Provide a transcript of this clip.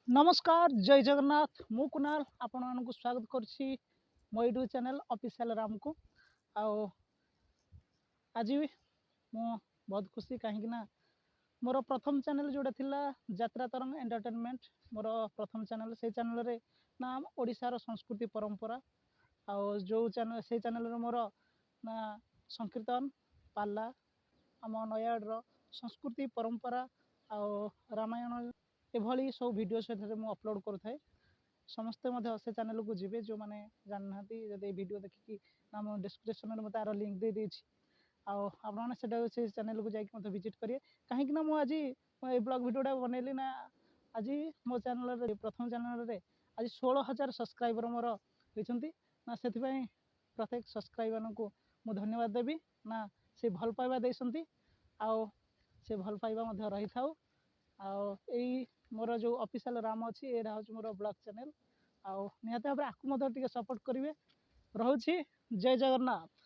नमस्कार जय जगन्नाथ मु कुणाल आपण मानक स्वागत करुच्ची मो यूट्यूब चैनल ऑफिशियल राम को आओ आज भी मु बहुत खुशी कहीं मोर प्रथम चैनल जोड़ा थिला यात्रा तरंग एंटरटेनमेंट मोर प्रथम चैनल से चैनल रे नाम ओडिशार संस्कृति परंपरा आओ जो चैनल से चैनल रे मोर ना संकीर्तन पाला आम नयागढ़ संस्कृति परंपरा आओ रामायण एभली सब वीडियो से अपलोड करुए समस्ते से चैनल को जी जो मैंने जानना जब वीडियो देखिकी नाम डिस्क्रिप्शन में तार लिंक दे देछि से चैनल को जाकि विजिट करिए कहीं मुझे आज ब्लॉग वीडियोटा बनैली ना आज मो चैनल प्रथम चैनल रे आज 16,000 सब्सक्राइबर मोर होती ना से प्रत्येक सब्सक्राइबर को मु धन्यवाद देवी ना से भल पाइबा देसंती आओ से भल पाइबा रही था मोर जो ऑफिशियल राम अच्छी यहाँ हूँ मोर ब्लॉग चैनल निहत भाव आपको सपोर्ट करेंगे रोचे जय जगन्नाथ।